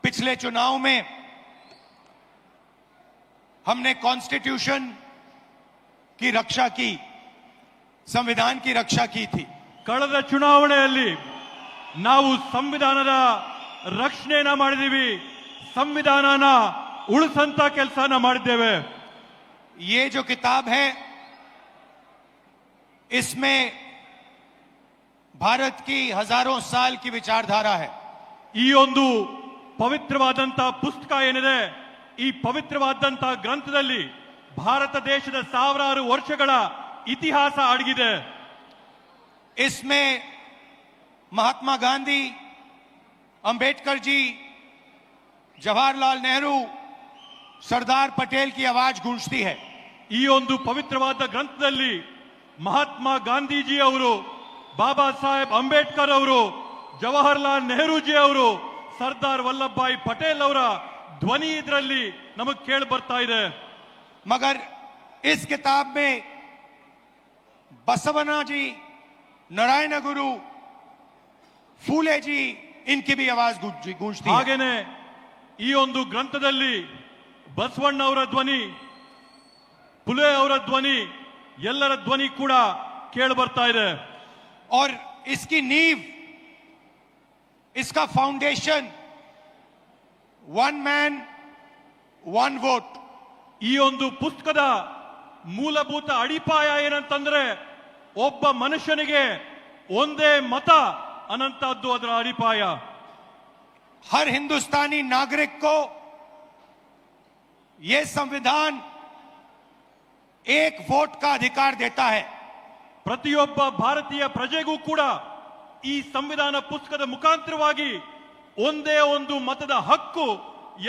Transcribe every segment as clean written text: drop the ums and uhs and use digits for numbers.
पिछले चुनाव में हमने कॉन्स्टिट्यूशन की रक्षा की, संविधान की रक्षा की थी। ಕಳೆದ ಚುನಾವಣೆಯಲ್ಲಿ ನಾವು ಸಂವಿಧಾನದ ರಕ್ಷಣೆಯನ್ನ ಮಾಡಿದೀವಿ, ಸಂವಿಧಾನನ ಉಳಿಸಂತ ಕೆಲಸನ ಮಾಡಿದ್ದೇವೆ. ये जो किताब है इसमें भारत की हजारों साल की विचारधारा है। ಈ ಒಂದು ಪವಿತ್ರವಾದಂತ ಪುಸ್ತಕ ಏನಿದೆ, ಈ ಪವಿತ್ರವಾದಂತ ಗ್ರಂಥದಲ್ಲಿ ಭಾರತ ದೇಶದ ಸಾವಿರಾರು ವರ್ಷಗಳ ಇತಿಹಾಸ ಅಡಗಿದೆ. इसमें महात्मा गांधी, अंबेडकर जी, जवाहरलाल नेहरू, सरदार पटेल की आवाज गूंजती है। ಈ ಒಂದು ಪವಿತ್ರವಾದ ಗ್ರಂಥದಲ್ಲಿ ಮಹಾತ್ಮ ಗಾಂಧೀಜಿ ಅವರು, ಬಾಬಾ ಸಾಹೇಬ್ ಅಂಬೇಡ್ಕರ್ ಅವರು, ಜವಾಹರ್ಲಾಲ್ ನೆಹರೂಜಿ ಅವರು, ಸರ್ದಾರ್ ವಲ್ಲಭ ಭಾಯಿ ಪಟೇಲ್ ಅವರ ಧ್ವನಿ ಇದರಲ್ಲಿ ನಮಗೆ ಕೇಳಿ ಬರ್ತಾ ಇದೆ. मगर इस किताब में बसवना जी, नारायण गुरु, फूले जी, इनकी भी आवाज गूंजती है। ಹಾಗೇನೆ ಈ ಒಂದು ಗ್ರಂಥದಲ್ಲಿ ಬಸವಣ್ಣ ಅವರ ಧ್ವನಿ, ಫುಲೆ ಅವರ ಧ್ವನಿ, ಎಲ್ಲರ ಧ್ವನಿ ಕೂಡ ಕೇಳಿ ಬರ್ತಾ ಇದೆ. और इसकी नींव, इसका foundation one man one vote. ಈ ಒಂದು ಪುಸ್ತಕದ ಮೂಲಭೂತ ಅಡಿಪಾಯ ಏನಂತಂದ್ರೆ ಒಬ್ಬ ಮನುಷ್ಯನಿಗೆ ಒಂದೇ ಮತ ಅನ್ನಂತದ್ದು ಅದರ ಅಡಿಪಾಯ. हर हिंदुस्तानी नागरिक को यह संविधान एक वोट का अधिकार देता है। ಪ್ರತಿಯೊಬ್ಬ ಭಾರತೀಯ ಪ್ರಜೆಗೂ ಕೂಡ ಈ ಸಂವಿಧಾನ ಪುಸ್ತಕದ ಮುಖಾಂತರವಾಗಿ ಒಂದೇ ಒಂದು ಮತದ ಹಕ್ಕು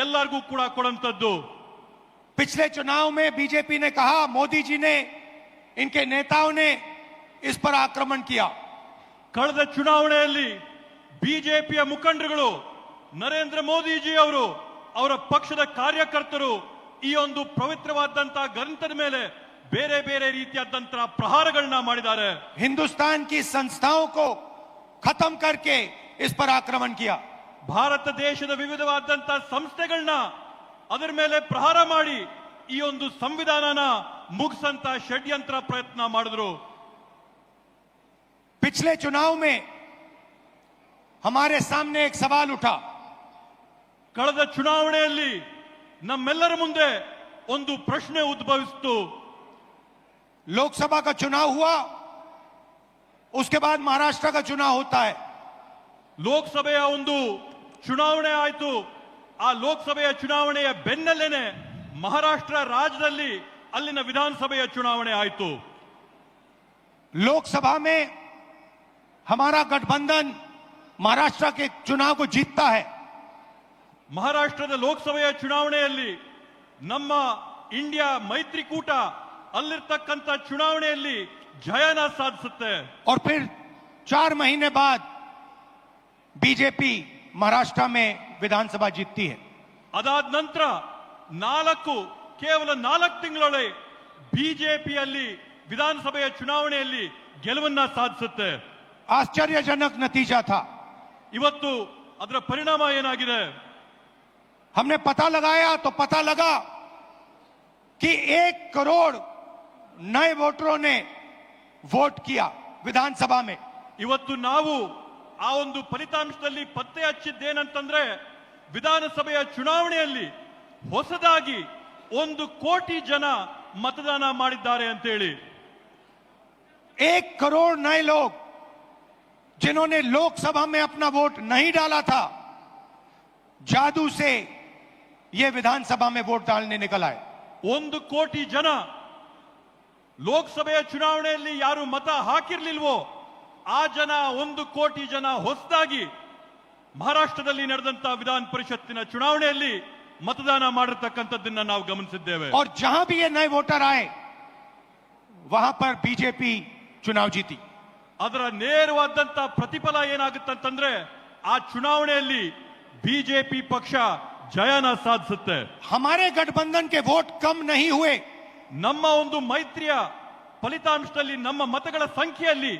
ಎಲ್ಲರಿಗೂ ಕೂಡ ಕೊಡುವಂತದ್ದು. पिछले चुनाव में बीजेपी ने कहा, मोदी जी ने, इनके नेताओं ने इस पर आक्रमण किया। ಕಳೆದ ಚುನಾವಣೆಯಲ್ಲಿ ಬಿಜೆಪಿಯ ಮುಖಂಡರುಗಳು, ನರೇಂದ್ರ ಮೋದಿಜಿ ಅವರು, ಅವರ ಪಕ್ಷದ ಕಾರ್ಯಕರ್ತರು ಈ ಒಂದು ಪವಿತ್ರವಾದಂತಹ ಗ್ರಂಥದ ಮೇಲೆ ಬೇರೆ ಬೇರೆ ರೀತಿಯಾದಂತಹ ಪ್ರಹಾರಗಳನ್ನ ಮಾಡಿದ್ದಾರೆ. हिंदुस्तान की संस्थाओं को खत्म करके इस पर आक्रमण किया। ಭಾರತ ದೇಶದ ವಿವಿಧವಾದಂತಹ ಸಂಸ್ಥೆಗಳನ್ನ ಅದರ ಮೇಲೆ ಪ್ರಹಾರ ಮಾಡಿ ಈ ಒಂದು ಸಂವಿಧಾನನ ಮುಗಿಸಂತ ಷಡ್ಯಂತ್ರ ಪ್ರಯತ್ನ ಮಾಡಿದ್ರು. पिछले चुनाव में हमारे सामने एक सवाल उठा। ಕಳೆದ ಚುನಾವಣೆಯಲ್ಲಿ ನಮ್ಮೆಲ್ಲರ ಮುಂದೆ ಒಂದು ಪ್ರಶ್ನೆ ಉದ್ಭವಿಸಿತು. लोकसभा का चुनाव हुआ, उसके बाद महाराष्ट्र का चुनाव होता है। ಲೋಕಸಭೆಯ ಒಂದು ಚುನಾವಣೆ ಆಯ್ತು. ಆ ಲೋಕಸಭೆಯ ಚುನಾವಣೆಯ ಬೆನ್ನಲ್ಲೇನೆ ಮಹಾರಾಷ್ಟ್ರ ರಾಜ್ಯದಲ್ಲಿ ಅಲ್ಲಿನ ವಿಧಾನಸಭೆಯ ಚುನಾವಣೆ ಆಯ್ತು. लोकसभा में हमारा गठबंधन महाराष्ट्र के चुनाव को जीतता है। ಮಹಾರಾಷ್ಟ್ರದ ಲೋಕಸಭೆಯ ಚುನಾವಣೆಯಲ್ಲಿ ನಮ್ಮ ಇಂಡಿಯಾ ಮೈತ್ರಿಕೂಟ ಅಲ್ಲಿರ್ತಕ್ಕಂಥ ಚುನಾವಣೆಯಲ್ಲಿ ಜಯನ ಸಾಧಿಸುತ್ತೆ. और फिर 4 महीने बाद बीजेपी महाराष्ट्र में विधानसभा जीतती है। ಅದಾದ ನಂತರ ಕೇವಲ 4 ತಿಂಗಳೊಳಗೆ ಬಿಜೆಪಿಯಲ್ಲಿ ವಿಧಾನಸಭೆಯ ಚುನಾವಣೆಯಲ್ಲಿ ಗೆಲುವನ್ನ ಸಾಧಿಸುತ್ತೆ. आश्चर्यजनक नतीजा था। ಇವತ್ತು ಅದರ ಪರಿಣಾಮ ಏನಾಗಿದೆ? हमने पता लगाया तो पता लगा कि 1 करोड़ नए वोटरों ने वोट किया विधानसभा में। ಇವತ್ತು ನಾವು ಆ ಒಂದು ಫಲಿತಾಂಶದಲ್ಲಿ ಪತ್ತೆ ಹಚ್ಚಿದ್ದೇನಂತಂದ್ರೆ ವಿಧಾನಸಭೆಯ ಚುನಾವಣೆಯಲ್ಲಿ ಹೊಸದಾಗಿ 1 ಕೋಟಿ ಜನ ಮತದಾನ ಮಾಡಿದ್ದಾರೆ ಅಂತ ಹೇಳಿ. 1 करोड़ नए लोग जिन्होंने लोकसभा में अपना वोट नहीं डाला था, जादू से ये विधानसभा में वोट डालने निकल आए। 1 ಕೋಟಿ ಜನ ಲೋಕಸಭೆಯ ಚುನಾವಣೆಯಲ್ಲಿ ಯಾರು ಮತ ಹಾಕಿರ್ಲಿಲ್ವೋ ಆ ಜನ 1 ಕೋಟಿ ಜನ ಹೊಸದಾಗಿ ಮಹಾರಾಷ್ಟ್ರದಲ್ಲಿ ನಡೆದಂತ ವಿಧಾನ ಪರಿಷತ್ತಿನ ಚುನಾವಣೆಯಲ್ಲಿ मतदान ಮಾಡಿರತಕ್ಕಂತದ್ದನ್ನ ನಾವು ಗಮನಿಸಿದ್ದೇವೆ. और जहां भी ये नए वोटर आए वहां पर बीजेपी चुनाव जीती. ಅದರ ನೇರವಾದಂತ ಪ್ರತಿಫಲ ಏನಾಗುತ್ತಂತಂದ್ರೆ ಆ ಚುನಾವಣೆಯಲ್ಲಿ ಬಿಜೆಪಿ ಪಕ್ಷ ಜಯನ ಸಾಧಿಸುತ್ತೆ. हमारे गठबंधन के वोट कम नहीं हुए. ನಮ್ಮ ಒಂದು ಮೈತ್ರಿಯ ಫಲಿತಾಂಶದಲ್ಲಿ ನಮ್ಮ ಮತಗಳ ಸಂಖ್ಯೆಯಲ್ಲಿ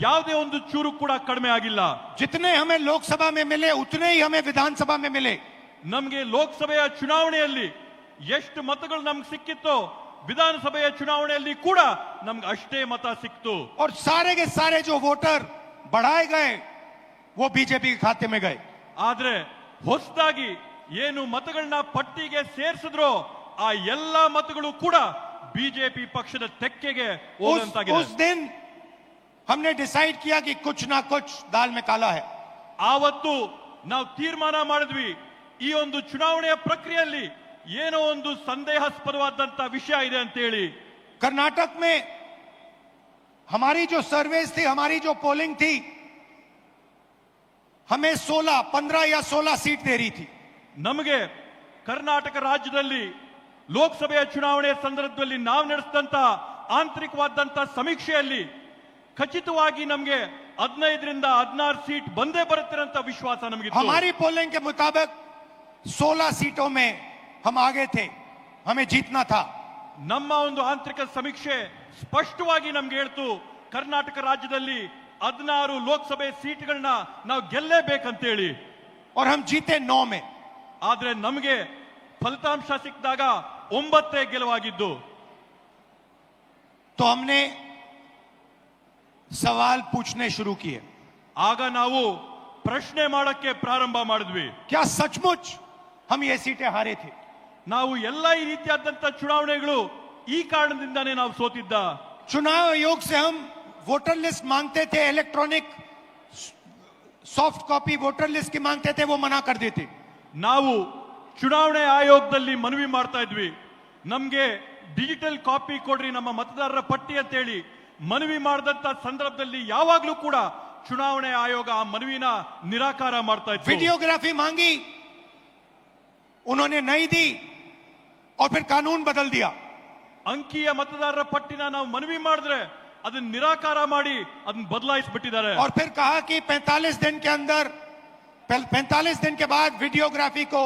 ಯಾವುದೇ ಒಂದು ಚೂರು ಕೂಡ ಕಡಿಮೆ ಆಗಿಲ್ಲ. जितने हमें लोकसभा में मिले उतने ही हमें विधानसभा में मिले. ನಮಗೆ ಲೋಕಸಭೆಯ ಚುನಾವಣೆಯಲ್ಲಿ ಎಷ್ಟು ಮತಗಳು ನಮ್ಗೆ ಸಿಕ್ಕಿತ್ತೋ ವಿಧಾನಸಭೆಯ ಚುನಾವಣೆಯಲ್ಲಿ ಕೂಡ ನಮ್ಗೆ ಅಷ್ಟೇ ಮತ ಸಿಕ್ತು. और सारे के सारे जो वोटर बढ़ाए गए वो बीजेपी के खाते में गए. ಆದ್ರೆ ಹೊಸದಾಗಿ ಏನು ಮತಗಳನ್ನ ಪಟ್ಟಿಗೆ ಸೇರಿಸಿದ್ರೋ ಆ ಎಲ್ಲಾ ಮತಗಳು ಕೂಡ ಬಿಜೆಪಿ ಪಕ್ಷದ ತೆಕ್ಕೆಗೆ ಹೋದಂತಾಗಿದೆ. उस दिन हमने डिसाइड किया कि कुछ ना कुछ दाल में काला है. ಆವತ್ತು ನಾವು ತೀರ್ಮಾನ ಮಾಡಿದ್ವಿ ಈ ಒಂದು ಚುನಾವಣೆಯ ಪ್ರಕ್ರಿಯೆಯಲ್ಲಿ ಏನೋ ಒಂದು ಸಂದೇಹಾಸ್ಪದವಾದಂತ ವಿಷಯ ಇದೆ ಅಂತ ಹೇಳಿ. कर्नाटक में हमारी जो सर्वेस थी, हमारी जो पोलिंग थी, हमें 16, 15 या 16 सीट दे रही थी. ನಮಗೆ ಕರ್ನಾಟಕ ರಾಜ್ಯದಲ್ಲಿ ಲೋಕಸಭೆಯ ಚುನಾವಣೆಯ ಸಂದರ್ಭದಲ್ಲಿ ನಾವು ನಡೆಸಿದಂತ ಆಂತರಿಕವಾದಂತ ಸಮೀಕ್ಷೆಯಲ್ಲಿ ಖಚಿತವಾಗಿ ನಮಗೆ 15ರಿಂದ 16 ಸೀಟ್ ಬಂದೇ ಬರುತ್ತೆ ಅಂತ ವಿಶ್ವಾಸ ನಮಗಿತ್ತು. हमारी पोलिंग के मुताबिक 16 सीटों में हम आगे थे, हमें जीतना था. ನಮ್ಮ ಒಂದು ಆಂತರಿಕ ಸಮೀಕ್ಷೆ ಸ್ಪಷ್ಟವಾಗಿ ನಮ್ಗೆ ಹೇಳ್ತು ಕರ್ನಾಟಕ ರಾಜ್ಯದಲ್ಲಿ 16 ಲೋಕಸಭೆ ಸೀಟ್ಗಳನ್ನ ನಾವು ಗೆಲ್ಲೇಬೇಕಂತೇಳಿ. और हम जीते 9 में. ಆದ್ರೆ ನಮಗೆ ಫಲಿತಾಂಶ ಸಿಕ್ಕಿದಾಗ 9 ಗೆಲುವಾಗಿದ್ದು. तो हमने सवाल पूछने शुरू किए. ಆಗ ನಾವು ಪ್ರಶ್ನೆ ಮಾಡಕ್ಕೆ ಪ್ರಾರಂಭ ಮಾಡಿದ್ವಿ. क्या सचमुच हम ये सीटें हारे थे? ನಾವು ಎಲ್ಲ ಈ ರೀತಿಯಾದಂತ ಚುನಾವಣೆಗಳು ಈ ಕಾರಣದಿಂದಾನೇ ನಾವು ಸೋತಿದ್ದ. चुनाव आयोग से हम वोटर लिस्ट मांगते थे, electronic soft copy voter list की मांगते थे, वो मना कर देते. ನಾವು ಚುನಾವಣೆ ಆಯೋಗದಲ್ಲಿ ಮನವಿ ಮಾಡ್ತಾ ಇದ್ವಿ ನಮ್ಗೆ ಡಿಜಿಟಲ್ ಕಾಪಿ ಕೊಡ್ರಿ ನಮ್ಮ ಮತದಾರರ ಪಟ್ಟಿ ಅಂತ ಹೇಳಿ ಮನವಿ ಮಾಡಿದಂತ ಸಂದರ್ಭದಲ್ಲಿ ಯಾವಾಗ್ಲೂ ಕೂಡ ಚುನಾವಣೆ ಆಯೋಗ ಆ ಮನವಿನ ನಿರಾಕಾರ ಮಾಡ್ತಾ ಇತ್ತು. वीडियोग्राफी मांगी, उन्होंने नहीं दी और फिर कानून बदल दिया. ಅಂಕಿಯ ಮತದಾರರ ಪಟ್ಟಿನ ನಾವು ಮನವಿ ಮಾಡಿದ್ರೆ ಅದನ್ನ ನಿರಾಕಾರ ಮಾಡಿ ಅದನ್ನ ಬದಲಾಯಿಸ್ಬಿಟ್ಟಿದ್ದಾರೆ. और फिर कहा कि 45 दिन के अंदर 45 दिन के बाद वीडियोग्राफी को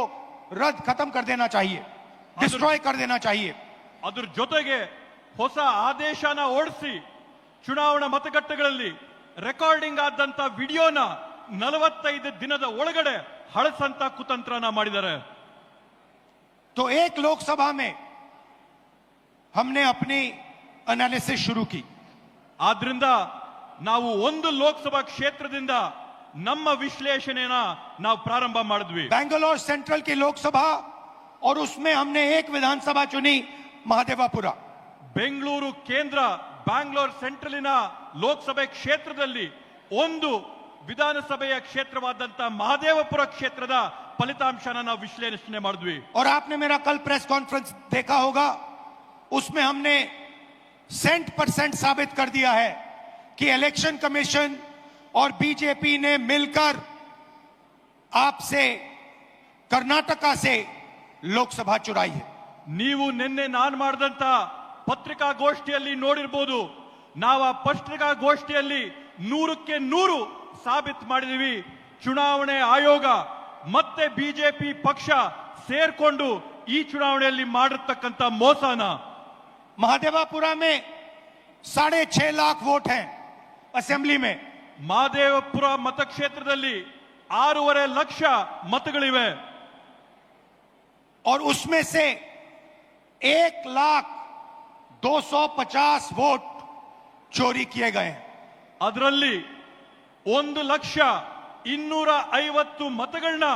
रद्द खत्म कर देना चाहिए, डिस्ट्रॉय कर देना चाहिए. ಅದ್ರ ಜೊತೆಗೆ ಹೊಸ ಆದೇಶನ ಓಡಿಸಿ ಚುನಾವಣಾ ಮತಗಟ್ಟೆಗಳಲ್ಲಿ ರೆಕಾರ್ಡಿಂಗ್ ಆದಂತ ವಿಡಿಯೋನ 45 ದಿನದ ಒಳಗಡೆ ಹಳಸಂತ ಕುತಂತ್ರನ ಮಾಡಿದ್ದಾರೆ. तो एक लोकसभा में हमने अपनी एनालिसिस शुरू की. ಆದ್ರಿಂದ ನಾವು ಒಂದು ಲೋಕಸಭಾ ಕ್ಷೇತ್ರದಿಂದ ನಮ್ಮ ವಿಶ್ಲೇಷಣೆನ ನಾವು ಪ್ರಾರಂಭ ಮಾಡಿದ್ವಿ. बैंगलोर सेंट्रल की लोकसभा और उसमें हमने एक विधानसभा चुनी, महादेवापुरा. ಬೆಂಗಳೂರು ಕೇಂದ್ರ ಬ್ಯಾಂಗ್ಳೂರ್ ಸೆಂಟ್ರಲಿನ ಲೋಕಸಭೆ ಕ್ಷೇತ್ರದಲ್ಲಿ ಒಂದು ವಿಧಾನಸಭೆಯ ಕ್ಷೇತ್ರವಾದಂತ ಮಹದೇವಪುರ ಕ್ಷೇತ್ರದ ಫಲಿತಾಂಶನ ನಾವು ವಿಶ್ಲೇಷಣೆ ಮಾಡಿದ್ವಿ. और आपने मेरा कल प्रेस कॉन्फ्रेंस देखा होगा, उसमें हमने 100% साबित कर दिया है कि इलेक्शन कमीशन और बीजेपी ने मिलकर आपसे कर्नाटका से लोकसभा चुराई है. ನೀವು ನಿನ್ನೆ ನಾನು ಮಾಡಿದಂತ ಪತ್ರಿಕಾಗೋಷ್ಠಿಯಲ್ಲಿ ನೋಡಿರ್ಬೋದು. ನಾವು ಆ ಪತ್ರಿಕಾಗೋಷ್ಠಿಯಲ್ಲಿ 100ಕ್ಕೆ 100 ಸಾಬೀತು ಮಾಡಿದೀವಿ ಚುನಾವಣೆ ಆಯೋಗ ಮತ್ತೆ ಬಿಜೆಪಿ ಪಕ್ಷ ಸೇರ್ಕೊಂಡು ಈ ಚುನಾವಣೆಯಲ್ಲಿ ಮಾಡಿರ್ತಕ್ಕಂಥ ಮೋಸನ. महादेवापुरा में 6.5 लाख वोट हैं असेंबली में. ಮಹದೇವಪುರ ಮತಕ್ಷೇತ್ರದಲ್ಲಿ 6.5 ಲಕ್ಷ ಮತಗಳಿವೆ. और उसमें से 1,250,000 वोट चोरी किए गए हैं. ಅದರಲ್ಲಿ 1,250,000 ಮತಗಳನ್ನ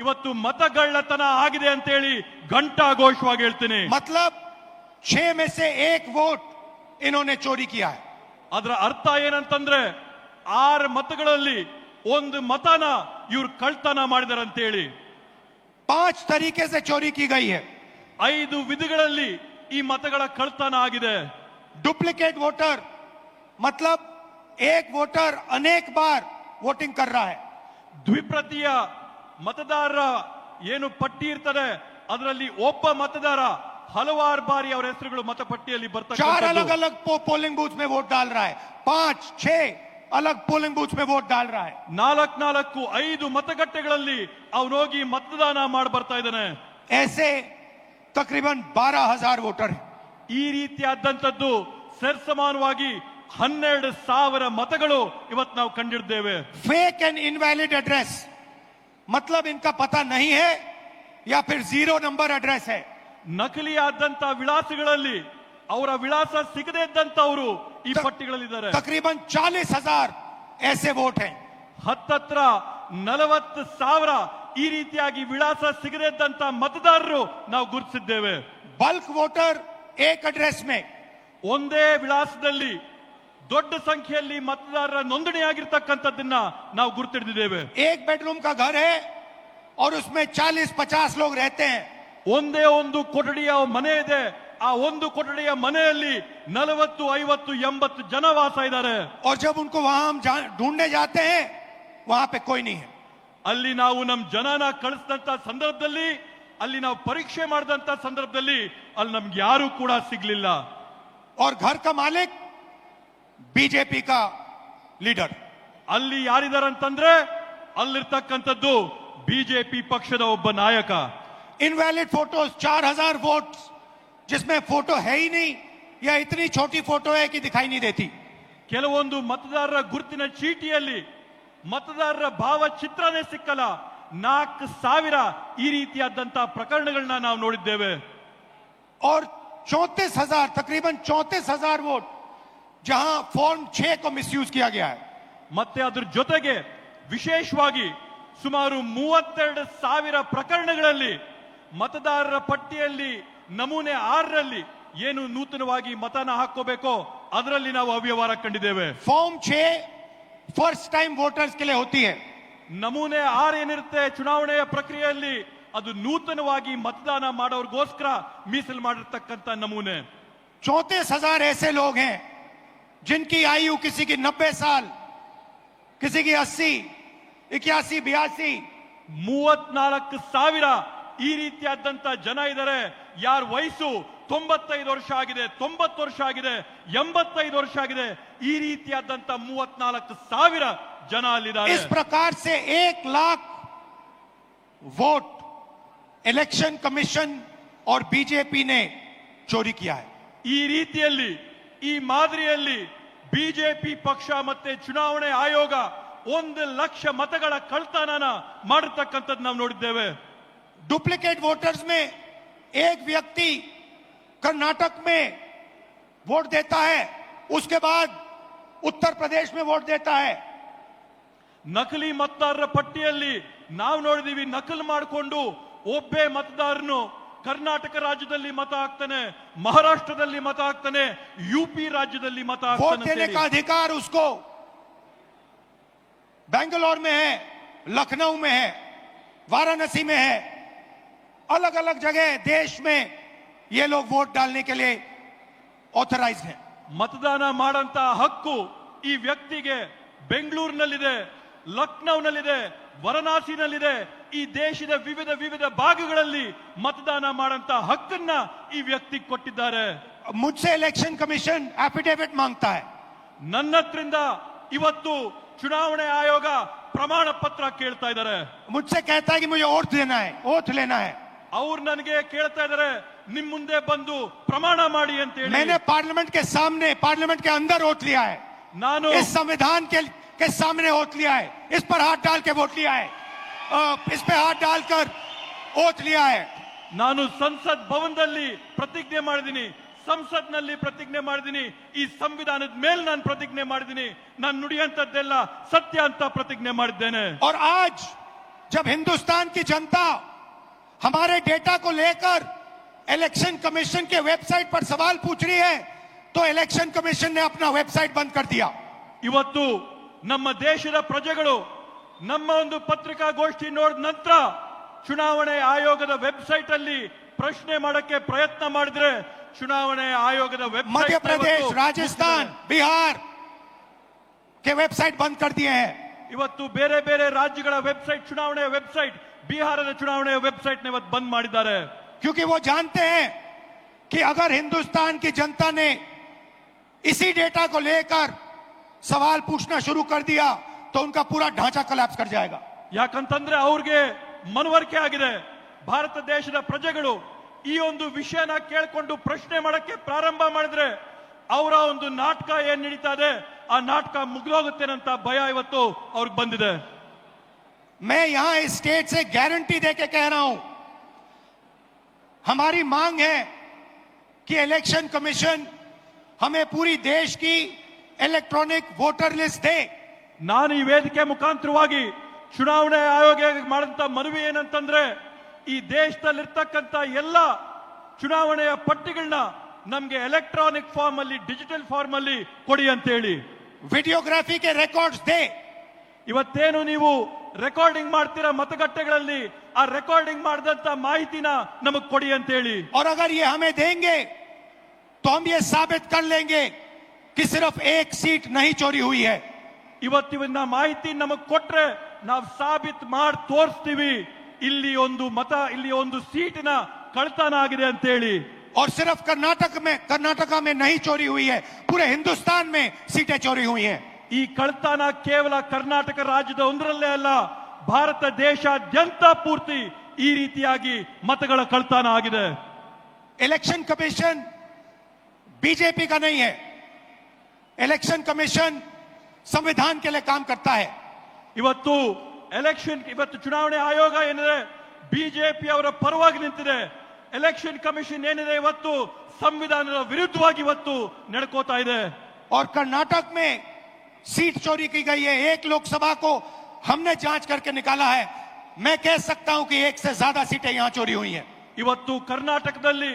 ಇವತ್ತು ಮತಗಳ್ಳತನ ಆಗಿದೆ ಅಂತ ಹೇಳಿ ಘಂಟಾಘೋಷವಾಗಿ ಹೇಳ್ತೀನಿ. मतलब 6 में से 1 वोट इन्होंने चोरी किया है. ಅದರ ಅರ್ಥ ಏನಂತಂದ್ರೆ 6 ಮತಗಳಲ್ಲಿ 1 ಮತನ ಇವ್ರು ಕಳ್ತನ ಮಾಡಿದಾರೆ ಅಂತ ಹೇಳಿ. 5 तरीके से चोरी की गई है. 5 ವಿಧಗಳಲ್ಲಿ ಈ ಮತಗಳ ಕಳ್ತನ ಆಗಿದೆ. डुप्लीकेट वोटर मतलब एक वोटर अनेक बार वोटिंग कर रहा है. ದ್ವಿಪ್ರತಿಯ ಮತದಾರರ ಏನು ಪಟ್ಟಿ ಇರ್ತದೆ ಅದರಲ್ಲಿ ಒಬ್ಬ ಮತದಾರ ಹಲವಾರು ಬಾರಿ ಅವರ ಹೆಸರುಗಳು ಮತಪಟ್ಟಿಯಲ್ಲಿ 4 ಬರ್ತಕ್ಕಂಥದ್ದು. अलग अलग पोलिंग बूथ में वोट डाल रहा है, 5-6 अलग पोलिंग बूथ में वोट डाल रहा है. 4-5 ಮತಗಟ್ಟೆಗಳಲ್ಲಿ ಅವನು ಹೋಗಿ ಮತದಾನ ಮಾಡಿ ಬರ್ತಾ ಇದ್ದಾನೆ. ऐसे तकरीबन 12,000 वोटर हैं. ಈ ರೀತಿಯಾದಂತದ್ದು ಸರಿಸಮಾನವಾಗಿ 12,000 ಮತಗಳು ಇವತ್ತು ನಾವು ಕಂಡಿದ್ದೇವೆ. फेक एंड इनवैलिड एड्रेस मतलब इनका पता नहीं है या फिर 0 नंबर एड्रेस है। ನಕಲಿ ಆದಂತ ವಿಳಾಸಗಳಲ್ಲಿ ಅವರ ವಿಳಾಸ ಸಿಗದೇ ಇದ್ದಂತವರು ಈ ಪಟ್ಟಿಗಳಲ್ಲಿದ್ದಾರೆ। तकरीबन 40,000 ऐसे वोट हैं। ಹತ್ತತ್ರ 40,000 ಈ ರೀತಿಯಾಗಿ ವಿಳಾಸ ಸಿಗದೇ ಇದ್ದಂತ ಮತದಾರರು ನಾವು ಗುರುತಿಸಿದ್ದೇವೆ। बल्क वोटर एक एड्रेस में, ಒಂದೇ ವಿಳಾಸದಲ್ಲಿ ದೊಡ್ಡ ಸಂಖ್ಯೆಯಲ್ಲಿ ಮತದಾರರ ನೋಂದಣಿಯಾಗಿರ್ತಕ್ಕಂಥದ್ದನ್ನ ನಾವು ಗುರುತಿಡಿದ್ದೇವೆ। एक बेडरूम का घर है और उसमें 40-50 लोग रहते हैं। ಒಂದೇ ಒಂದು ಕೊಠಡಿಯ ಮನೆ ಇದೆ, ಆ ಒಂದು ಕೊಠಡಿಯ ಮನೆಯಲ್ಲಿ 40, 50, 80 ಜನ ವಾಸ ಇದ್ದಾರೆ। और जब उनको वहां हम ढूंढने जाते हैं वहां पे कोई नहीं है। ಅಲ್ಲಿ ನಾವು ನಮ್ಮ ಜನನ ಕಳಿಸಿದಂತ ಸಂದರ್ಭದಲ್ಲಿ, ಅಲ್ಲಿ ನಾವು ಪರೀಕ್ಷೆ ಮಾಡಿದಂತ ಸಂದರ್ಭದಲ್ಲಿ ಅಲ್ಲಿ ನಮ್ಗೆ ಯಾರು ಕೂಡ ಸಿಗ್ಲಿಲ್ಲ। और घर का मालिक बीजेपी का लीडर। ಅಲ್ಲಿ ಯಾರಿದಾರಂತಂದ್ರೆ ಅಲ್ಲಿರ್ತಕ್ಕಂಥದ್ದು ಬಿಜೆಪಿ ಪಕ್ಷದ ಒಬ್ಬ ನಾಯಕ। इनवैलिड फोटोज 4000 वोट जिसमें फोटो है ही नहीं या इतनी छोटी फोटो है कि दिखाई नहीं देती। ಕೆಲವೊಂದು ಮತದಾರರ ಗುರುತಿನ ಚೀಟಿಯಲ್ಲಿ ಮತದಾರರ ಭಾವಚಿತ್ರನೇ ಸಿಕ್ಕಲ್ಲ। 4,000 ಈ ರೀತಿಯಾದಂತ ಪ್ರಕರಣಗಳನ್ನ ನಾವು ನೋಡಿದ್ದೇವೆ। और 34,000 तकरीबन 34,000 वोट जहां फॉर्म 6 को मिसयूज किया गया है। ಮತ್ತೆ ಅದ್ರ ಜೊತೆಗೆ ವಿಶೇಷವಾಗಿ ಸುಮಾರು 32,000 ಪ್ರಕರಣಗಳಲ್ಲಿ ಮತದಾರರ ಪಟ್ಟಿಯಲ್ಲಿ ನಮೂನೆ 6ರಲ್ಲಿ ಏನು ನೂತನವಾಗಿ ಮತನ ಹಾಕೋಬೇಕೋ ಅದರಲ್ಲಿ ನಾವು ಅವ್ಯವಹಾರ ಕಂಡಿದ್ದೇವೆ। फॉर्म 6 फर्स्ट टाइम वोटर्स के लिए होती है। ನಮೂನೆ 6 ಏನಿರುತ್ತೆ ಚುನಾವಣೆಯ ಪ್ರಕ್ರಿಯೆಯಲ್ಲಿ ಅದು ನೂತನವಾಗಿ ಮತದಾನ ಮಾಡೋರ್ಗೋಸ್ಕರ ಮೀಸಲು ಮಾಡಿರ್ತಕ್ಕಂಥ ನಮೂನೆ। 34,000 ऐसे लोग हैं जिनकी आयु किसी की 90 साल, किसी की 80, 81, 82। 34,000 ಈ ರೀತಿಯಾದಂತ ಜನ ಇದ್ದಾರೆ ಯಾರ ವಯಸ್ಸು 95 ವರ್ಷ ಆಗಿದೆ, 90 ವರ್ಷ ಆಗಿದೆ, 85 ವರ್ಷ ಆಗಿದೆ। ಈ ರೀತಿಯಾದಂತ 34,000 ಜನ ಅಲ್ಲಿದ್ದಾರೆ। इस प्रकार से 1 लाख वोट इलेक्शन कमीशन और बीजेपी ने चोरी किया है। ಈ ರೀತಿಯಲ್ಲಿ ಈ ಮಾದರಿಯಲ್ಲಿ ಬಿಜೆಪಿ ಪಕ್ಷ ಮತ್ತೆ ಚುನಾವಣೆ ಆಯೋಗ 1 ಲಕ್ಷ ಮತಗಳ ಕಳ್ತನನ ಮಾಡಿರ್ತಕ್ಕಂಥದ್ದು ನಾವು ನೋಡಿದ್ದೇವೆ। डुप्लीकेट वोटर्स में एक व्यक्ति कर्नाटक में वोट देता है, उसके बाद उत्तर प्रदेश में वोट देता है। ನಕಲಿ ಮತದಾರರ ಪಟ್ಟಿಯಲ್ಲಿ ನಾವು ನೋಡಿದೀವಿ, ನಕಲು ಮಾಡಿಕೊಂಡು ಒಬ್ಬೇ ಮತದಾರನು ಕರ್ನಾಟಕ ರಾಜ್ಯದಲ್ಲಿ ಮತ ಹಾಕ್ತಾನೆ, ಮಹಾರಾಷ್ಟ್ರದಲ್ಲಿ ಮತ ಹಾಕ್ತಾನೆ, ಯುಪಿ ರಾಜ್ಯದಲ್ಲಿ ಮತ वोट देने का ಹಾಕ್ತಾನೆ। अधिकार उसको बेंगलोर में है, लखनऊ में है, वाराणसी में है, अलग अलग जगह देश में ये लोग वोट डालने के लिए ऑथराइज्ड हैं। ಮತದಾನ ಮಾಡಂತ ಹಕ್ಕು ಈ ವ್ಯಕ್ತಿಗೆ ಬೆಂಗಳೂರಿನಲ್ಲಿದೆ, ಲಕ್ನೌನಲ್ಲಿದೆ, ವಾರಣಾಸಿನಲ್ಲಿದೆ। ಈ ದೇಶದ ವಿವಿಧ ಭಾಗಗಳಲ್ಲಿ ಮತದಾನ ಮಾಡಂತ ಹಕ್ಕನ್ನ ಈ ವ್ಯಕ್ತಿ ಕೊಟ್ಟಿದ್ದಾರೆ। मुझसे इलेक्शन कमीशन एफिडेविट मांगता है। ನನ್ನ ಹತ್ರಿಂದ ಇವತ್ತು ಚುನಾವಣೆ ಆಯೋಗ ಪ್ರಮಾಣ ಪತ್ರ ಕೇಳ್ತಾ ಇದ್ದಾರೆ। मुझसे कहता है कि मुझे ओथ लेना है। ಅವ್ರು ನನಗೆ ಕೇಳ್ತಾ ಇದ್ದಾರೆ, ನಿಮ್ ಮುಂದೆ ಬಂದು ಪ್ರಮಾಣ ಮಾಡಿ ಅಂತ ಹೇಳಿ। मैंने पार्लियामेंट के सामने, पार्लियामेंट के अंदर वोट लिया है, ನಾನು इस संविधान के सामने वोट लिया है, इस पर हाथ डाल के वोट लिया है, इस पे हाथ डालकर वोट लिया है। ನಾನು ಸಂಸತ್ ಭವನದಲ್ಲಿ ಪ್ರತಿಜ್ಞೆ ಮಾಡಿದ್ದೀನಿ, ಸಂಸತ್ನಲ್ಲಿ ಪ್ರತಿಜ್ಞೆ ಮಾಡಿದ್ದೀನಿ, ಈ ಸಂವಿಧಾನದ ಮೇಲೆ ನಾನು ಪ್ರತಿಜ್ಞೆ ಮಾಡಿದ್ದೀನಿ, ನಾನು ನುಡಿಯಂತದ್ದೆಲ್ಲ ಸತ್ಯ ಅಂತ ಪ್ರತಿಜ್ಞೆ ಮಾಡಿದ್ದೇನೆ। और आज जब हिंदुस्तान की जनता हमारे डेटा को लेकर इलेक्शन कमीशन के वेबसाइट पर सवाल पूछ रही है, तो इलेक्शन कमीशन ने अपना वेबसाइट बंद कर दिया। ಇವತ್ತು ನಮ್ಮ ದೇಶದ ಪ್ರಜೆಗಳು ನಮ್ಮ ಒಂದು ಪತ್ರಿಕಾಗೋಷ್ಠಿ ನೋಡಿದ ನಂತರ ಚುನಾವಣೆ ಆಯೋಗದ ವೆಬ್ಸೈಟ್ ಅಲ್ಲಿ ಪ್ರಶ್ನೆ ಮಾಡಕ್ಕೆ ಪ್ರಯತ್ನ ಮಾಡಿದ್ರೆ ಚುನಾವಣೆ ಆಯೋಗದ ವೆಬ್ಸೈಟ್ मध्य प्रदेश, राजस्थान, बिहार के वेबसाइट बंद कर दिए हैं। ಇವತ್ತು ಬೇರೆ ಬೇರೆ ರಾಜ್ಯಗಳ ವೆಬ್ಸೈಟ್, ಚುನಾವಣೆಯ ವೆಬ್ಸೈಟ್, ಬಿಹಾರದ ಚುನಾವಣೆಯ ವೆಬ್ಸೈಟ್ ಇವತ್ತು ಬಂದ್ ಮಾಡಿದ್ದಾರೆ। क्योंकि वो जानते हैं कि अगर हिंदुस्तान की जनता ने इसी डेटा को लेकर सवाल पूछना शुरू कर दिया तो उनका पूरा ढांचा कोलैप्स कर जाएगा। ಯಾಕಂತಂದ್ರೆ ಅವ್ರಿಗೆ ಮನವರಿಕೆ ಆಗಿದೆ, ಭಾರತ ದೇಶದ ಪ್ರಜೆಗಳು ಈ ಒಂದು ವಿಷಯನ ಕೇಳಿಕೊಂಡು ಪ್ರಶ್ನೆ ಮಾಡಕ್ಕೆ ಪ್ರಾರಂಭ ಮಾಡಿದ್ರೆ ಅವರ ಒಂದು ನಾಟಕ ಏನ್ ನಡೀತಾ ಇದೆ ಆ ನಾಟಕ ಮುಗಿದೋಗುತ್ತೇನಂತ ಭಯ ಇವತ್ತು ಅವ್ರಿಗೆ ಬಂದಿದೆ। मैं यहां इस स्टेट से गारंटी देके कह रहा हूं हमारी मांग है कि इलेक्शन कमीशन हमें पूरी देश की इलेक्ट्रॉनिक वोटर लिस्ट दे। ನಾನು ಈ ವೇದಿಕೆ ಮುಖಾಂತರವಾಗಿ ಚುನಾವಣೆ ಆಯೋಗ ಮಾಡಿದಂತ ಮನವಿ ಏನಂತಂದ್ರೆ ಈ ದೇಶದಲ್ಲಿರ್ತಕ್ಕಂಥ ಎಲ್ಲ ಚುನಾವಣೆಯ ಪಟ್ಟಿಗಳನ್ನ ನಮ್ಗೆ ಎಲೆಕ್ಟ್ರಾನಿಕ್ ಫಾರ್ಮ್ ಅಲ್ಲಿ ಡಿಜಿಟಲ್ ಫಾರ್ಮ್ ಅಲ್ಲಿ ಕೊಡಿ ಅಂತ ಹೇಳಿ, वीडियोग्राफी के रिकॉर्ड्स दे। ಇವತ್ತೇನು ನೀವು ರೆಕಾರ್ಡಿಂಗ್ ಮಾಡ್ತೀರಾ ಮತಗಟ್ಟೆಗಳಲ್ಲಿ, ಆ ರೆಕಾರ್ಡಿಂಗ್ ಮಾಡಿದಂತ ಮಾಹಿತಿನ ನಮಗ್ ಕೊಡಿ ಅಂತ ಹೇಳಿ। और अगर ये हमें देंगे तो हम ये साबित कर लेंगे कि सिर्फ एक सीट नहीं चोरी हुई है। ಇವತ್ತಿನ ಮಾಹಿತಿ ನಮಗ್ ಕೊಟ್ರೆ ನಾವು ಸಾಬೀತ್ ಮಾಡಿ ತೋರಿಸ್ತೀವಿ ಇಲ್ಲಿ ಒಂದು ಮತ, ಇಲ್ಲಿ ಒಂದು ಸೀಟಿನ ಕಳ್ತನ ಆಗಿದೆ ಅಂತ ಹೇಳಿ। और सिर्फ कर्नाटका में नहीं चोरी हुई है, पूरे हिंदुस्तान में सीटें चोरी हुई हैं। ಈ ಕಳ್ತನ ಕೇವಲ ಕರ್ನಾಟಕ ರಾಜ್ಯದ ಒಂದರಲ್ಲೇ ಅಲ್ಲ, ಭಾರತ ದೇಶಾದ್ಯಂತ ಪೂರ್ತಿ ಈ ರೀತಿಯಾಗಿ ಮತಗಳ ಕಳ್ತನ ಆಗಿದೆ। इलेक्शन कमीशन बीजेपी का नहीं है, इलेक्शन कमीशन संविधान के लिए काम करता है। ಇವತ್ತು ಚುನಾವಣೆ ಆಯೋಗ ಏನಿದೆ ಬಿಜೆಪಿ ಅವರ ಪರವಾಗಿ ನಿಂತಿದೆ, ಎಲೆಕ್ಷನ್ ಕಮಿಷನ್ ಏನಿದೆ ಇವತ್ತು ಸಂವಿಧಾನದ ವಿರುದ್ಧವಾಗಿ ಇವತ್ತು ನಡ್ಕೋತಾ ಇದೆ। और कर्नाटक में सीट चोरी की गई है, एक लोकसभा को हमने जांच करके निकाला है। मैं कह सकता हूं कि एक से ज्यादा सीटें यहां चोरी हुई हैं। ಇವತ್ತು ಕರ್ನಾಟಕದಲ್ಲಿ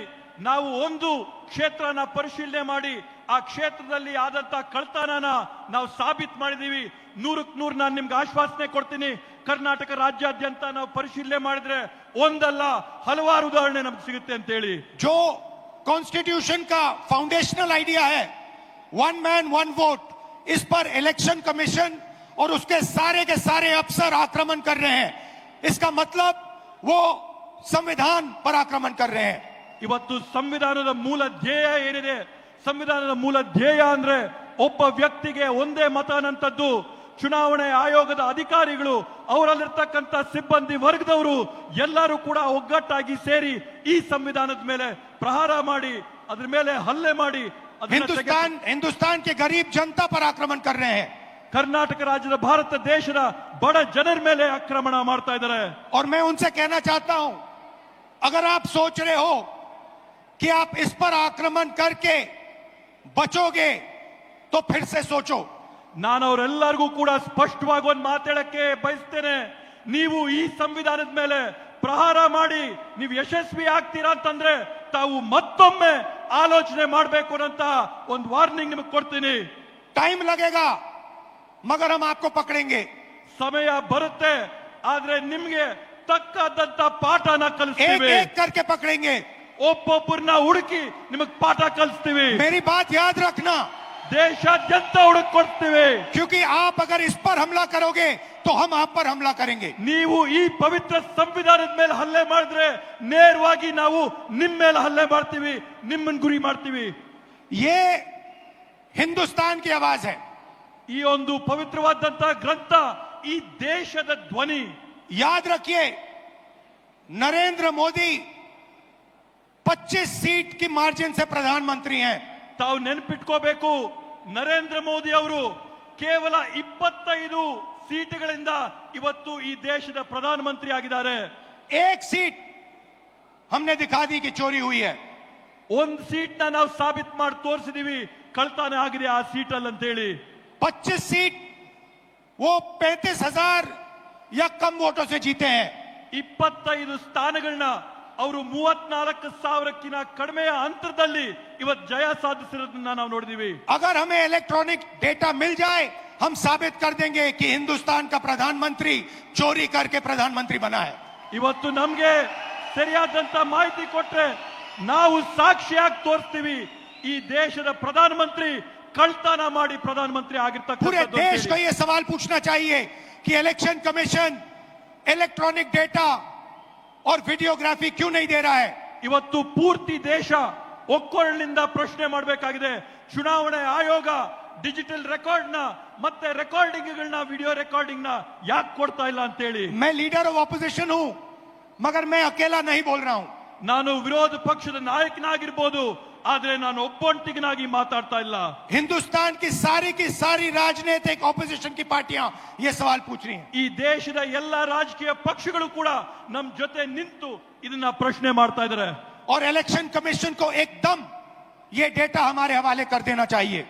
ನಾವು ಒಂದು ಕ್ಷೇತ್ರನ ಪರಿಶೀಲನೆ ಮಾಡಿ ಆ ಕ್ಷೇತ್ರದಲ್ಲಿ ಆದಂತ ಕಳ್ತನನ ನಾವು ಸಾಬೀತು ಮಾಡಿದೀವಿ। 100ಕ್ಕೆ 100 ನಾನು ನಿಮ್ಗೆ ಆಶ್ವಾಸನೆ ಕೊಡ್ತೀನಿ, ಕರ್ನಾಟಕ ರಾಜ್ಯಾದ್ಯಂತ ನಾವು ಪರಿಶೀಲನೆ ಮಾಡಿದ್ರೆ ಒಂದಲ್ಲ ಹಲವಾರು ಉದಾಹರಣೆ ನಮ್ಗೆ ಸಿಗುತ್ತೆ ಅಂತ ಹೇಳಿ। जो कॉन्स्टिट्यूशन का फाउंडेशनल आइडिया है, वन मैन वन वोट, इस पर इलेक्शन कमीशन और उसके के सारे अफसर आक्रमण कर रहे हैं। इसका मतलब वो संविधान पर आक्रमण कर रहे हैं। ಇವತ್ತು ಸಂವಿಧಾನದ ಮೂಲ ಧ್ಯೇಯ ಏನಿದೆ, ಸಂವಿಧಾನದ ಮೂಲ ಧ್ಯೇಯ ಅಂದ್ರೆ ಒಬ್ಬ ವ್ಯಕ್ತಿಗೆ ಒಂದೇ ಮತ ಅನ್ನಂಥದ್ದು। ಚುನಾವಣೆ ಆಯೋಗದ ಅಧಿಕಾರಿಗಳು, ಅವರಲ್ಲಿರ್ತಕ್ಕಂಥ ಸಿಬ್ಬಂದಿ ವರ್ಗದವರು ಎಲ್ಲರೂ ಕೂಡ ಒಗ್ಗಟ್ಟಾಗಿ ಸೇರಿ ಈ ಸಂವಿಧಾನದ ಮೇಲೆ ಪ್ರಹಾರ ಮಾಡಿ ಅದ್ರ ಮೇಲೆ ಹಲ್ಲೆ ಮಾಡಿ हिंदुस्तान के गरीब जनता पर आक्रमण कर रहे हैं। ಕರ್ನಾಟಕ ರಾಜ್ಯದ ಭಾರತ ದೇಶದ ಬಡ ಜನರ ಮೇಲೆ ಆಕ್ರಮಣ ಮಾಡ್ತಾ ಇದ್ದಾರೆ। और मैं उनसे कहना चाहता हूं, अगर आप सोच रहे हो कि आप इस पर आक्रमण करके बचोगे तो फिर से सोचो। ನಾನು ಅವರೆಲ್ಲರಿಗೂ ಕೂಡ ಸ್ಪಷ್ಟವಾಗಿ ಒಂದು ಮಾತಾಡಕ್ಕೆ ಬಯಸ್ತೇನೆ, ನೀವು ಈ ಸಂವಿಧಾನದ ಮೇಲೆ ಪ್ರಹಾರ ಮಾಡಿ ನೀವು ಯಶಸ್ವಿ ಆಗ್ತೀರಾ ಅಂತಂದ್ರೆ ತಾವು ಮತ್ತೊಮ್ಮೆ ಆಲೋಚನೆ ಮಾಡಬೇಕು ಅಂತ ಒಂದು ವಾರ್ನಿಂಗ್ ನಿಮಗೆ ಕೊಡ್ತೀನಿ। टाइम लगेगा मगर हम आपको पकड़ेंगे। ಸಮಯ ಬರುತ್ತೆ, ಆದ್ರೆ ನಿಮ್ಗೆ ತಕ್ಕದಂತ ಪಾಠನ ಕಲಿಸ್ತೀವಿ, एक एक करके पकड़ेंगे, ಒಬ್ಬೊಬ್ಬರನ್ನ ಹುಡುಕಿ ನಿಮಗೆ ಪಾಠ ಕಲಿಸ್ತೀವಿ। मेरी बात याद रखना, ದೇಶಾದ್ಯಂತ ಹುಡುಕ್ ಕೊಡ್ತೀವಿ, क्योंकि आप अगर इस पर हमला करोगे तो हम आप पर हमला करेंगे। ನೀವು ಈ ಪವಿತ್ರ ಸಂವಿಧಾನದ ಮೇಲೆ ಹಲ್ಲೆ ಮಾಡಿದ್ರೆ ನೇರವಾಗಿ ನಾವು ನಿಮ್ಮ ಮೇಲೆ ಹಲ್ಲೆ ಮಾಡ್ತೀವಿ, ನಿಮ್ಮನ್ನ ಗುರಿ ಮಾಡ್ತೀವಿ। ये हिंदुस्तान की आवाज है, ಈ ಒಂದು ಪವಿತ್ರವಾದಂತ ಗ್ರಂಥ ಈ ದೇಶದ ಧ್ವನಿ। याद रखिए, नरेंद्र मोदी 25 सीट की मार्जिन से प्रधानमंत्री हैं। ತಾವು ನೆನಪಿಟ್ಕೋಬೇಕು, ನರೇಂದ್ರ ಮೋದಿ ಅವರು ಕೇವಲ 25 ಸೀಟುಗಳಿಂದ ಇವತ್ತು ಈ ದೇಶದ ಪ್ರಧಾನಮಂತ್ರಿ ಆಗಿದ್ದಾರೆ। एक सीट हमने दिखा दी कि चोरी हुई है, ಒಂದು ಸೀಟ್ ನಾವು ಸಾಬೀತು ಮಾಡಿ ತೋರಿಸಿದೀವಿ ಕಳ್ತನ ಆಗಿದೆ ಆ ಸೀಟ್ ಅಲ್ಲಿ ಅಂತ ಹೇಳಿ। 25 सीट वो 35,000 या कम वोटों से जीते हैं। 25 ಸ್ಥಾನಗಳನ್ನ ಅವರು 34,000ಕ್ಕಿಂತ ಕಡಿಮೆಯ ಅಂತರದಲ್ಲಿ ಇವತ್ತು ಜಯ ಸಾಧಿಸಿರೋದನ್ನ ನಾವು ನೋಡಿದೀವಿ। अगर हमें इलेक्ट्रॉनिक डेटा मिल जाए, हम साबित कर देंगे कि हिंदुस्तान का प्रधानमंत्री चोरी करके प्रधानमंत्री बना है। ಇವತ್ತು ನಮ್ಗೆ ಸರಿಯಾದಂತ ಮಾಹಿತಿ ಕೊಟ್ರೆ ನಾವು ಸಾಕ್ಷಿಯಾಗಿ ತೋರಿಸ್ತೀವಿ ಈ ದೇಶದ ಪ್ರಧಾನಮಂತ್ರಿ ಕಳ್ತನ ಮಾಡಿ ಪ್ರಧಾನಮಂತ್ರಿ पूरे ಆಗಿರ್ತಕ್ಕಂಥದ್ದು। देश को यह सवाल पूछना चाहिए कि इलेक्शन कमीशन इलेक्ट्रॉनिक डेटा और वीडियोग्राफी क्यों नहीं दे रहा है। ಇವತ್ತು ಪೂರ್ತಿ ದೇಶ ಒಕ್ಕೊರಲಿನಿಂದ ಪ್ರಶ್ನೆ ಮಾಡಬೇಕಾಗಿದೆ, ಚುನಾವಣೆ ಆಯೋಗ ಡಿಜಿಟಲ್ ರೆಕಾರ್ಡ್ ನ ಮತ್ತೆ ರೆಕಾರ್ಡಿಂಗ್ಗಳನ್ನ, ವಿಡಿಯೋ ರೆಕಾರ್ಡಿಂಗ್ ನ ಯಾಕೆ ಕೊಡ್ತಾ ಇಲ್ಲ ಅಂತ ಹೇಳಿ। मैं लीडर ऑफ ऑपोजिशन हूं, मगर मैं अकेला नहीं बोल रहा हूं। ನಾನು ವಿರೋಧ ಪಕ್ಷದ ನಾಯಕನಾಗಿರ್ಬೋದು, ಆದ್ರೆ ನಾನು ಒಬ್ಬೊಂಟಿಗನಾಗಿ ಮಾತಾಡ್ತಾ ಇಲ್ಲ। हिंदुस्तान की सारी राजनीतिक ऑपोजिशन की पार्टियां ये सवाल पूछ रही हैं। ಈ ದೇಶದ ಎಲ್ಲ ರಾಜಕೀಯ ಪಕ್ಷಗಳು ಕೂಡ ನಮ್ಮ ಜೊತೆ ನಿಂತು ಇದನ್ನ ಪ್ರಶ್ನೆ ಮಾಡ್ತಾ ಇದ್ದಾರೆ। और इलेक्शन कमीशन को एकदम ये डेटा हमारे हवाले कर देना चाहिए।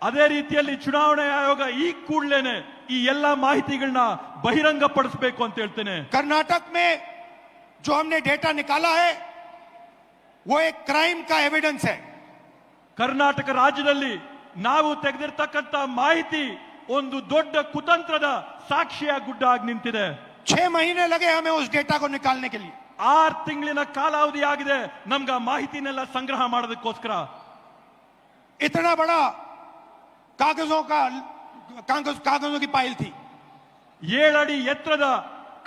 ಅದೇ ರೀತಿಯಲ್ಲಿ ಚುನಾವಣಾ ಆಯೋಗ ಈ ಕೂಡಲೇನೆ ಈ ಎಲ್ಲಾ ಮಾಹಿತಿಗಳನ್ನ ಬಹಿರಂಗಪಡಿಸಬೇಕು ಅಂತ ಹೇಳ್ತೇನೆ. कर्नाटक में जो हमने डेटा निकाला है वो एक क्राइम का एविडेंस है। ಕರ್ನಾಟಕ ರಾಜ್ಯದಲ್ಲಿ ನಾವು ತೆಗೆದಿರ್ತಕ್ಕಂತ ಮಾಹಿತಿ ಒಂದು ದೊಡ್ಡ ಕುತಂತ್ರದ ಸಾಕ್ಷಿಯಾಗಿ ಗುಡ್ಡ ಆಗಿ ನಿಂತಿದೆ. 6 महीने लगे हमें उस डेटा को निकालने के लिए। 6 ತಿಂಗಳಿನ ಕಾಲಾವಧಿ ಆಗಿದೆ ನಮ್ಗೆ ಆ ಮಾಹಿತಿನೆಲ್ಲ ಸಂಗ್ರಹ ಮಾಡೋದಕ್ಕೋಸ್ಕರ. इतना बड़ा कागजों की फाइल थी। 7 ಅಡಿ ಎತ್ತರದ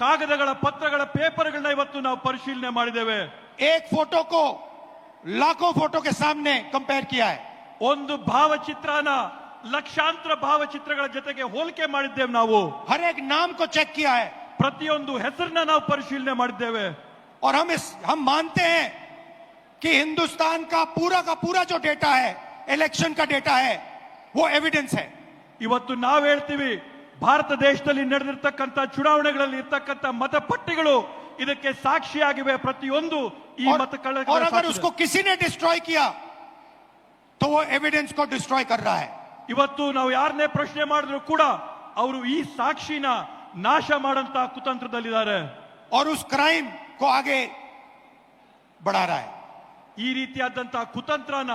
ಕಾಗದಗಳ ಪತ್ರಗಳ ಪೇಪರ್ಗಳನ್ನ ಇವತ್ತು ನಾವು ಪರಿಶೀಲನೆ ಮಾಡಿದ್ದೇವೆ. एक फोटो को लाखों फोटो के सामने कंपेयर किया है। ಒಂದು ಭಾವಚಿತ್ರನ ಲಕ್ಷಾಂತರ ಭಾವಚಿತ್ರಗಳ ಜೊತೆಗೆ ಹೋಲಿಕೆ ಮಾಡಿದ್ದೇವೆ ನಾವು. हर एक नाम को चेक किया है ಪ್ರತಿಯೊಂದು ಹೆಸರನ್ನ ನಾವು ಪರಿಶೀಲನೆ ಮಾಡಿದ್ದೇವೆ. और हम मानते हैं कि हिंदुस्तान का पूरा जो डेटा है, इलेक्शन का डेटा है, वो एविडेंस है। ಇವತ್ತು ನಾವು ಹೇಳ್ತೀವಿ ಭಾರತ ದೇಶದಲ್ಲಿ ನಡೆದಿರ್ತಕ್ಕಂಥ ಚುನಾವಣೆಗಳಲ್ಲಿ ಇರ್ತಕ್ಕಂಥ ಮತಪಟ್ಟಿಗಳು ಇದಕ್ಕೆ ಸಾಕ್ಷಿಯಾಗಿವೆ. ಪ್ರತಿಯೊಂದು ಈ और अगर उसको किसी ने डिस्ट्रॉय किया तो वो एविडेंस को डिस्ट्रॉय कर रहा है। ಇವತ್ತು ನಾವು ಯಾರನ್ನೇ ಪ್ರಶ್ನೆ ಮಾಡಿದ್ರು ಕೂಡ ಅವರು ಈ ಸಾಕ್ಷಿನ ನಾಶ ಮಾಡಂತ ಕುತಂತ್ರದಲ್ಲಿದ್ದಾರೆ. और उस क्राइम को आगे बढ़ा रहा है। ಈ ರೀತಿಯಾದಂತ ಕುತಂತ್ರನ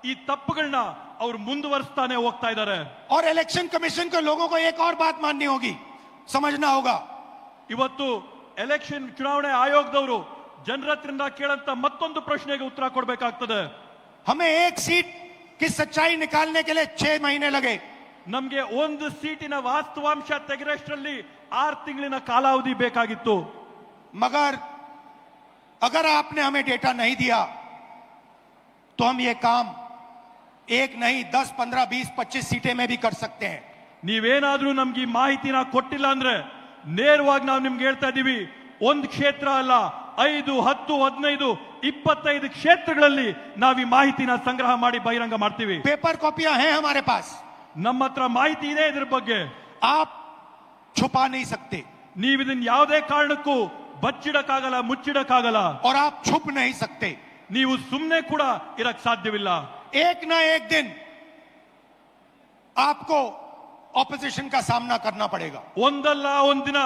ಈ ತಪ್ಪುಗಳನ್ನ ಅವರು ಮುಂದುವರಿಸ್ತಾನೆ ಹೋಗ್ತಾ ಇದ್ದಾರೆ. और इलेक्शन कमीशन के लोगों को एक और बात माननी होगी, समझना होगा। ಇವತ್ತು ಎಲೆಕ್ಷನ್ ಚುನಾವಣೆ ಆಯೋಗದವರು ಜನರ ಹತ್ರದಿಂದ ಕೇಳಂತ ಮತ್ತೊಂದು ಪ್ರಶ್ನೆಗೆ ಉತ್ತರ ಕೊಡಬೇಕಾಗ್ತದೆ. हमें एक सीट की सच्चाई निकालने के लिए 6 महीने लगे। ನಮ್ಗೆ ಒಂದು ಸೀಟಿನ ವಾಸ್ತವಾಂಶ ತೆಗೆರಷ್ಟರಲ್ಲಿ 6 ತಿಂಗಳಿನ ಕಾಲಾವಧಿ ಬೇಕಾಗಿತ್ತು. मगर अगर आपने हमें डेटा नहीं दिया तो हम ये काम 1 नहीं 10, 15, 20, 25 सीटें में भी कर सकते हैं। ನೀವೇನಾದ್ರೂ ನಮ್ಗೆ ಈ ಮಾಹಿತಿನ ಕೊಟ್ಟಿಲ್ಲ ಅಂದ್ರೆ ನೇರವಾಗಿ ನಾವು ನಿಮ್ಗೆ ಹೇಳ್ತಾ ಇದೀವಿ, ಒಂದು ಕ್ಷೇತ್ರ ಅಲ್ಲ 5, 10, 15, 25 ಕ್ಷೇತ್ರಗಳಲ್ಲಿ ನಾವು ಈ ಮಾಹಿತಿನ ಸಂಗ್ರಹ ಮಾಡಿ ಬಹಿರಂಗ ಮಾಡ್ತೀವಿ. पेपर कॉपियां हैं हमारे पास, ನಮ್ಮ ಹತ್ರ ಮಾಹಿತಿ ಇದೆ ಇದ್ರ ಬಗ್ಗೆ. आप छुपा नहीं सकते ನೀವು ಇದನ್ನ ಯಾವುದೇ ಕಾರಣಕ್ಕೂ ಬಚ್ಚಿಡಕ್ಕಾಗಲ್ಲ, ಮುಚ್ಚಿಡಕ್ಕಾಗಲ್ಲ. और आप छुप नहीं सकते। ನೀವು ಸುಮ್ಮನೆ ಕೂಡ ಇರಕ್ ಸಾಧ್ಯವಿಲ್ಲ. एक ना एक दिन आपको ऑपोजिशन का सामना करना पड़ेगा। ಒಂದಲ್ಲ ಒಂದಿನ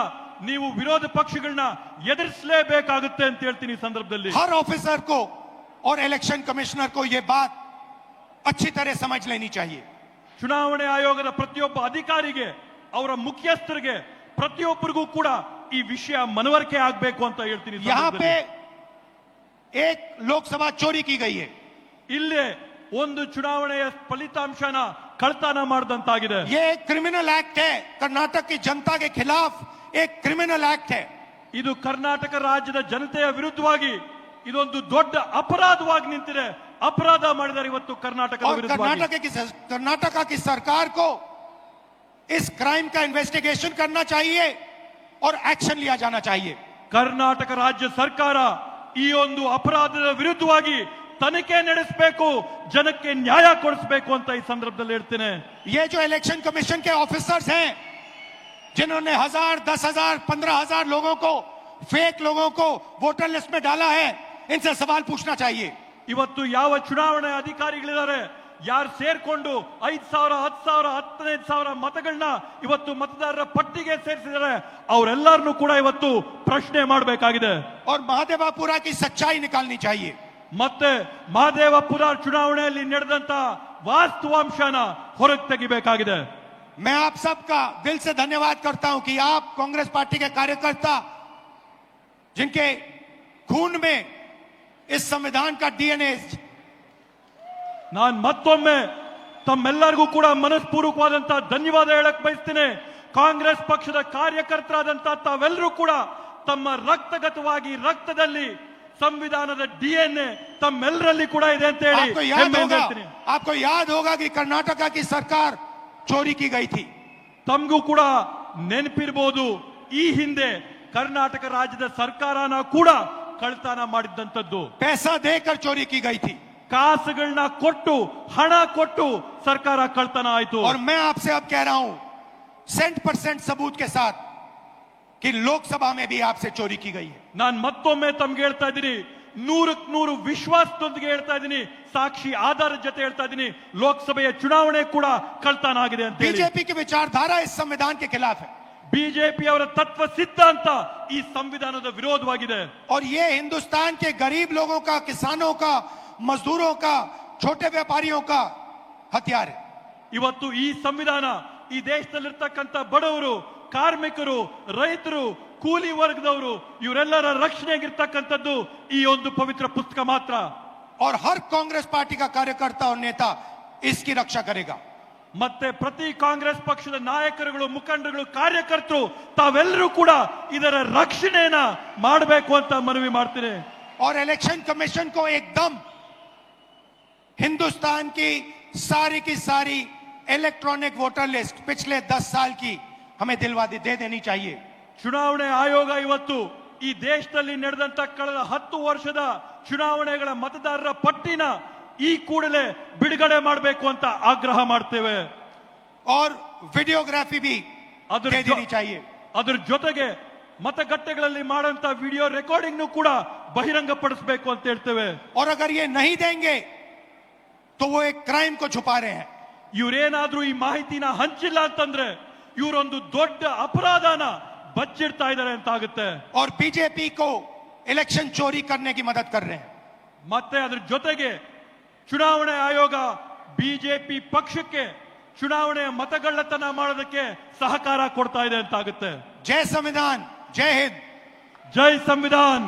ನೀವು ವಿರೋಧ ಪಕ್ಷಗಳನ್ನ ಎದುರಿಸಲೇಬೇಕಾಗುತ್ತೆ ಅಂತ ಹೇಳ್ತೀನಿ ಈ ಸಂದರ್ಭದಲ್ಲಿ. हर ऑफिसर को और इलेक्शन कमिश्नर को यह बात अच्छी तरह समझ लेनी चाहिए। ಚುನಾವಣೆ ಆಯೋಗದ ಪ್ರತಿಯೊಬ್ಬ ಅಧಿಕಾರಿಗೆ, ಅವರ ಮುಖ್ಯಸ್ಥರಿಗೆ, ಪ್ರತಿಯೊಬ್ಬರಿಗೂ ಕೂಡ ಈ ವಿಷಯ ಮನವರಿಕೆ ಆಗಬೇಕು ಅಂತ ಹೇಳ್ತೀನಿ. यहाँ पे एक लोकसभा चोरी की गई है। ಇಲ್ಲೇ ಒಂದು ಚುನಾವಣೆಯ ಫಲಿತಾಂಶನ ಕಳ್ತನ ಮಾಡಿದಂತಾಗಿದೆ. ये एक क्रिमिनल एक्ट है, कर्नाटक की जनता के खिलाफ एक क्रिमिनल एक्ट है। ಇದು ಕರ್ನಾಟಕ ರಾಜ್ಯದ ಜನತೆಯ ವಿರುದ್ಧವಾಗಿ ಇದೊಂದು ದೊಡ್ಡ ಅಪರಾಧವಾಗಿ ನಿಂತಿದೆ. ಅಪರಾಧ ಮಾಡಿದ್ದಾರೆ ಇವತ್ತು ಕರ್ನಾಟಕದ ವಿರುದ್ಧವಾಗಿ. कर्नाटका की सरकार को इस क्राइम का इन्वेस्टिगेशन करना चाहिए और एक्शन लिया जाना चाहिए। ಕರ್ನಾಟಕ ರಾಜ್ಯ ಸರ್ಕಾರ ಈ ಒಂದು ಅಪರಾಧದ ವಿರುದ್ಧವಾಗಿ ತನಿಖೆ ನಡೆಸಬೇಕು, ಜನಕ್ಕೆ ನ್ಯಾಯ ಕೊಡಿಸಬೇಕು ಅಂತ ಈ ಸಂದರ್ಭದಲ್ಲಿ ಹೇಳ್ತೇನೆ. ये जो इलेक्शन कमीशन के ऑफिसर्स हैं जिन्होंने 1000, 10,000, 15,000 लोगों को, फेक लोगों को वोटर लिस्ट में डाला है, इनसे सवाल पूछना चाहिए। ಇವತ್ತು ಯಾವ ಚುನಾವಣೆ ಅಧಿಕಾರಿಗಳಿದ್ದಾರೆ, ಯಾರು ಸೇರ್ಕೊಂಡು 5,000, 10,000, 15,000 ಮತಗಳನ್ನ ಇವತ್ತು ಮತದಾರರ ಪಟ್ಟಿಗೆ ಸೇರಿಸಿದ್ದಾರೆ, ಅವರೆಲ್ಲರನ್ನೂ ಕೂಡ ಇವತ್ತು ಪ್ರಶ್ನೆ ಮಾಡಬೇಕಾಗಿದೆ. और महादेवापुरा की सच्चाई निकालनी चाहिए। ಮತ್ತೆ ಮಹದೇವಪುರ ಚುನಾವಣೆಯಲ್ಲಿ ನಡೆದಂತ ವಾಸ್ತವಾಂಶನ ಹೊರಗೆ ತೆಗಿಬೇಕಾಗಿದೆ. मैं आप सबका दिल से धन्यवाद करता हूं कि आप कांग्रेस पार्टी के कार्यकर्ता, जिनके खून में इस संविधान का डीएनए, ನಾನು ಮತ್ತೊಮ್ಮೆ ತಮ್ಮೆಲ್ಲರಿಗೂ ಕೂಡ ಮನಸ್ಪೂರ್ವಕವಾದಂತ ಧನ್ಯವಾದ ಹೇಳಕ್ ಬಯಸ್ತೇನೆ. ಕಾಂಗ್ರೆಸ್ ಪಕ್ಷದ ಕಾರ್ಯಕರ್ತರಾದಂತ ತಾವೆಲ್ಲರೂ ಕೂಡ ತಮ್ಮ ರಕ್ತಗತವಾಗಿ ರಕ್ತದಲ್ಲಿ ಸಂವಿಧಾನದ ಡಿಎನ್ಎ ತಮ್ಮೆಲ್ಲರಲ್ಲಿ ಕೂಡ ಇದೆ ಅಂತ ಹೇಳಿ आपको याद होगा कि कर्नाटका की सरकार चोरी की गई थी। ತಮಗೂ ಕೂಡ ನೆನಪಿರಬಹುದು, ಈ ಹಿಂದೆ ಕರ್ನಾಟಕ ರಾಜ್ಯದ ಸರ್ಕಾರನ ಕೂಡ ಕಳ್ತನ ಮಾಡಿದ್ದಂತದ್ದು. पैसा देकर चोरी की गई थी। ಕಾಸುಗಳನ್ನ ಕೊಟ್ಟು, ಹಣ ಕೊಟ್ಟು ಸರ್ಕಾರ ಕಳ್ತನ ಆಯ್ತು. और मैं आपसे अब कह रहा हूं 100% सबूत के साथ कि लोकसभा में भी आपसे चोरी की गई है। ನಾನು ಮತ್ತೊಮ್ಮೆ ತಮ್ಗೆ ಹೇಳ್ತಾ ಇದ್ದೀನಿ, ನೂರಕ್ಕೆ ನೂರು ವಿಶ್ವಾಸದೊಂದಿಗೆ ಹೇಳ್ತಾ ಇದ್ದೀನಿ, ಸಾಕ್ಷಿ ಆಧಾರದ ಜೊತೆ ಹೇಳ್ತಾ ಇದ್ದೀನಿ, ಲೋಕಸಭೆಯ ಚುನಾವಣೆ ಕೂಡ ಕಳ್ತನ ಆಗಿದೆ ಅಂತ. बीजेपी की विचारधारा इस संविधान के खिलाफ है ಬಿಜೆಪಿ ಅವರ ತತ್ವ ಸಿದ್ಧಾಂತ ಈ ಸಂವಿಧಾನದ ವಿರೋಧವಾಗಿದೆ. और ये हिंदुस्तान के गरीब लोगों का, किसानों का, मजदूरों का, छोटे व्यापारियों का हथियार है. ಇವತ್ತು ಈ ಸಂವಿಧಾನ ಈ ದೇಶದಲ್ಲಿರ್ತಕ್ಕಂಥ ಬಡವರು, ಕಾರ್ಮಿಕರು, ರೈತರು, ಕೂಲಿ ವರ್ಗದವರು ಇವರೆಲ್ಲರ ರಕ್ಷಣೆಗಿರ್ತಕ್ಕಂಥದ್ದು ಈ ಒಂದು ಪವಿತ್ರ ಪುಸ್ತಕ ಮಾತ್ರ. और हर कांग्रेस पार्टी का कार्यकर्ता और नेता इसकी रक्षा करेगा. ಮತ್ತೆ ಪ್ರತಿ ಕಾಂಗ್ರೆಸ್ ಪಕ್ಷದ ನಾಯಕರುಗಳು, ಮುಖಂಡರುಗಳು, ಕಾರ್ಯಕರ್ತರು ತಾವೆಲ್ಲರೂ ಕೂಡ ಇದರ ರಕ್ಷಣೆಯನ್ನ ಮಾಡಬೇಕು ಅಂತ ಮನವಿ ಮಾಡ್ತೀನಿ. और इलेक्शन कमीशन को एकदम हिंदुस्तान की सारी इलेक्ट्रॉनिक वोटर लिस्ट पिछले 10 साल की हमें दिलवा दे देनी चाहिए. ಚುನಾವಣೆ ಆಯೋಗ ಇವತ್ತು ಈ ದೇಶದಲ್ಲಿ ನಡೆದಂತ ಕಳೆದ 10 ವರ್ಷದ ಚುನಾವಣೆಗಳ ಮತದಾರರ ಪಟ್ಟಿನ ಈ ಕೂಡಲೇ ಬಿಡುಗಡೆ ಮಾಡಬೇಕು ಅಂತ ಆಗ್ರಹ ಮಾಡ್ತೇವೆ. और वीडियोग्राफी भी दे देनी चाहिए. ಅದರ ಜೊತೆಗೆ ಮತಗಟ್ಟೆಗಳಲ್ಲಿ ಮಾಡುವಂತ ವಿಡಿಯೋ ರೆಕಾರ್ಡಿಂಗ್ ಕೂಡ ಬಹಿರಂಗಪಡಿಸಬೇಕು ಅಂತ ಹೇಳ್ತೇವೆ. और अगर ये नहीं देंगे तो वो एक क्राइम को छुपा रहे हैं. ಇವರೇನಾದ್ರೂ ಈ ಮಾಹಿತಿನ ಹಂಚಿಲ್ಲ ಅಂತಂದ್ರೆ ಇವರೊಂದು ದೊಡ್ಡ ಅಪರಾಧನ ಬಚ್ಚಿಡ್ತಾ ಇದ್ದಾರೆ ಅಂತ ಆಗುತ್ತೆ. और बीजेपी को इलेक्शन चोरी करने की मदद कर रहे हैं. ಮತ್ತೆ ಅದ್ರ ಜೊತೆಗೆ ಚುನಾವಣೆ ಆಯೋಗ ಬಿಜೆಪಿ ಪಕ್ಷಕ್ಕೆ ಚುನಾವಣೆಯ ಮತಗಳ್ಳತನ ಮಾಡೋದಕ್ಕೆ ಸಹಕಾರ ಕೊಡ್ತಾ ಇದೆ ಅಂತ ಆಗುತ್ತೆ. जय संविधान, जय हिंद. ಜೈ ಸಂವಿಧಾನ್.